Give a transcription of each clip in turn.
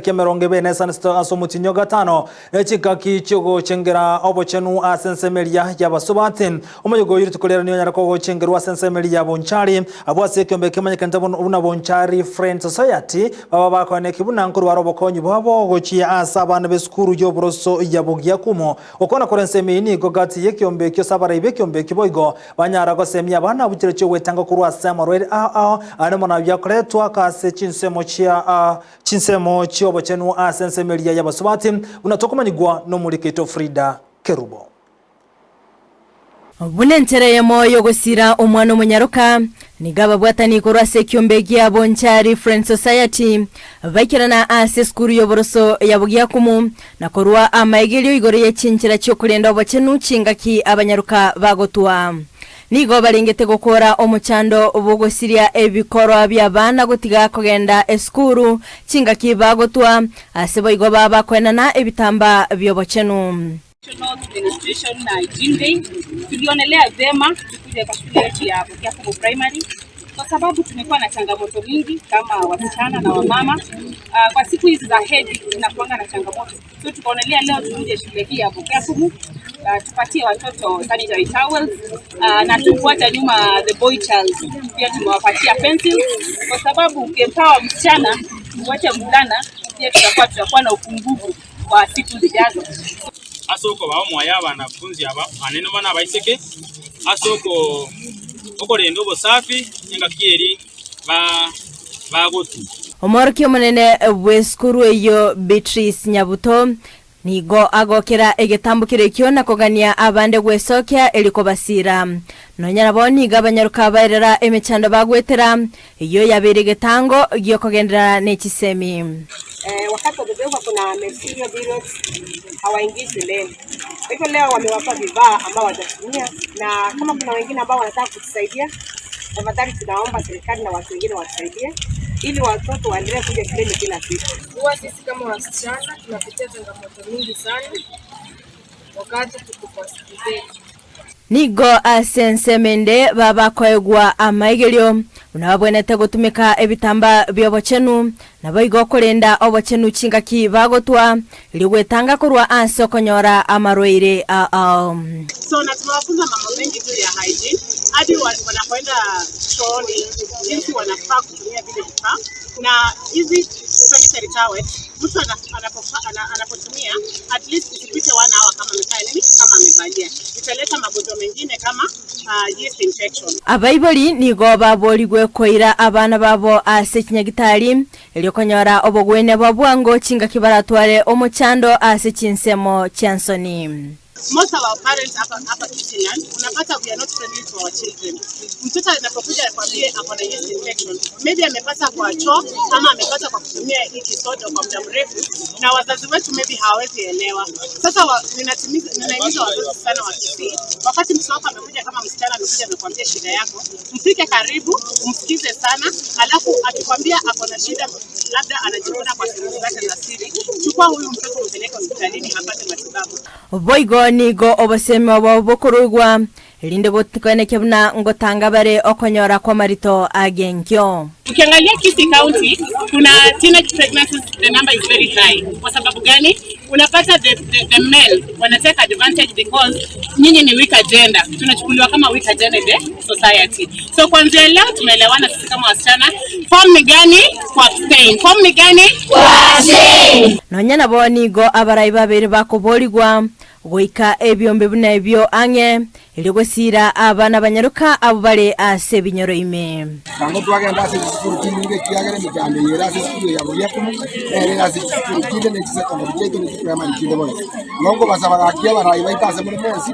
Kemeronge bene sansto asomutinyo gatano chikaki chogo chengera obochenu asensemeria yabasubatin umuyogo yiri tukolera niyo nyarako go chengerwa asensemeria bonchari abwase kyombe kemanyekanta bona bonchari Friend Society baba bakone kibuna nkuru warobokonyi babo gochi asabana beskuru yo broso yabogia kumo okona korensemi ni gogati yekyombe kyo sabara ibekyombe kiboigo banyara go semia bana bukire cyo wetanga kurwa samarwe ane mona byakoretwa kase chinsemo chia chinsemo obochenu asensemeria yabasubati unatokomanyigwa no muliketo Frida Kerubo Bunentere moyo gusira omwana munyaruka nigaba bwatani korwa sekyombe ya bonchari Friend Society bakirana ase skuru yoboroso yabugia kumu nakorwa amaigiryo igoreye cinchira cyo kurenda obochenu cingaki abanyaruka bagotwa nigo barengete gukora omuchando obugosiria ebikoro by'abana gutiga kugenda eskuru cingaki bagotwa asebo igo baba kwenana ebitamba byobochenu Administration na Jinde tulionelea vema tukuje kwa shule yetu ya Bukiafu Primary kwa sababu tumekuwa na changamoto mingi kama wasichana na wamama. Kwa siku hizi za hedhi tunakuanga na changamoto, so tukaonelea leo tuje shule hii ya Bukiafu tupatie watoto sanitary towels na tufuata nyuma the boy child pia tumewapatia pencils kwa sababu ukiempower msichana kuacha mvulana pia tutakuwa na upungufu kwa siku zijazo. Asoko ba omwaya abanafunzi aba anene bana abaiseke asoko okorendo bosafi enga kieri bagotu omorki omunene bweskuru eyo Beatrice Nyabuto nigo agokera egetambukire kyo nakogania abande gwesokya eliko basira nonyara boni gabanyaruka bairera emechando bagwetera iyo yabere getango giyo kogendera nechisemi wakati wa bebe kuna mesio bills hawaingii shuleni. Hivyo leo wamewapa vifaa ambao watatumia na kama kuna wengine ambao wanataka kutusaidia tafadhali tunaomba serikali na watu wengine watusaidie ili watoto waendelee kuja shuleni kila siku. Huwa sisi kama wasichana tunapitia changamoto nyingi sana wakati tuko kwa siku zetu. Nigo asensemende baba koegwa amaigelyo unabwenete gutumika ebitamba byobochenu naboigo kurenda obochenu cingaki bagotwa ligwetanga kurwa anso konyora amarwaire So na tunawafunza mambo mengi juu ya hygiene hadi wanapoenda chooni jinsi wanafaa kutumia vile vifaa na hizi sanitary towels mtu anapotumia at least isipite 1 hour kama kama amevalia italeta magonjwa mengine kama yeast infection. Abaiboli nigo baboligwe koira abana babo ase kinyagitari eliokonyora obogwene babwango cingaki baratware omuchando ase chinsemo chansoni. Most of our parents hapa Kisilan unapata we are not friendly to our children. Mtoto anapokuja anakuambia ako na yeast infection, maybe amepata kwa choo ama amepata kwa kutumia hiki soda kwa muda mrefu na wazazi wetu maybe hawezi elewa. Sasa ninahimiza wazazi sana wa Kisii, wakati mtoto wako amekuja kama msichana amekuja amekwambia shida yako, mfike karibu, umsikize sana, alafu akikwambia ako na shida labda anajikuna kwa sehemu zake za siri, chukua huyu mtoto umpeleke hospitalini apate matibabu. Boigo nigo oboseme obokurugwa elinde botikone kebuna ngotanga bare okonyora kwa marito agenkyo. Ukiangalia Kisii County kuna teenage pregnancies, the number is very high. Kwa sababu gani? Unapata the male wana take advantage because nyinyi ni weak agenda. Tunachukuliwa kama weak agenda in the society. So kwanza leo tumeelewana sisi kama wasichana, form ni gani? Kwa abstain. Form ni gani? Kwa abstain. Nonyana boni go abarai babiri bakoboligwa goika ebyombe buna ebyo ange eligosira abana banyaruka abo bare ase binyoro ime sango twagenda ase sikuru kinge kiagere mijambe yera ase sikuru ya Bukiafu ase sikuru kinde ne secondary cheto ne primary kinde bole nongo basaba gakia barai baita ase muri monsi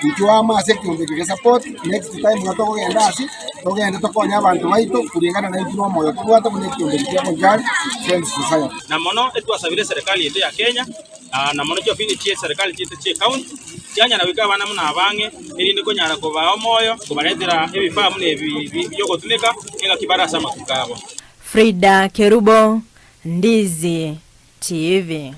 itwa ase kyombe ke support next time ngato kugenda ase togenda tokonya abantu baito kuringana na itino moyo twata kune kyombe kya bonjari Friend Society na mono etwasabire serikali yetu ya Kenya na mono cyo fini chie serikali chite county cyanya na wika bana muna abange erinde konyara ko ba omoyo kubaretera ebifaa mune byo gotumeka enga kibarasa makukabo. Frida Kerubo, Ndizi TV.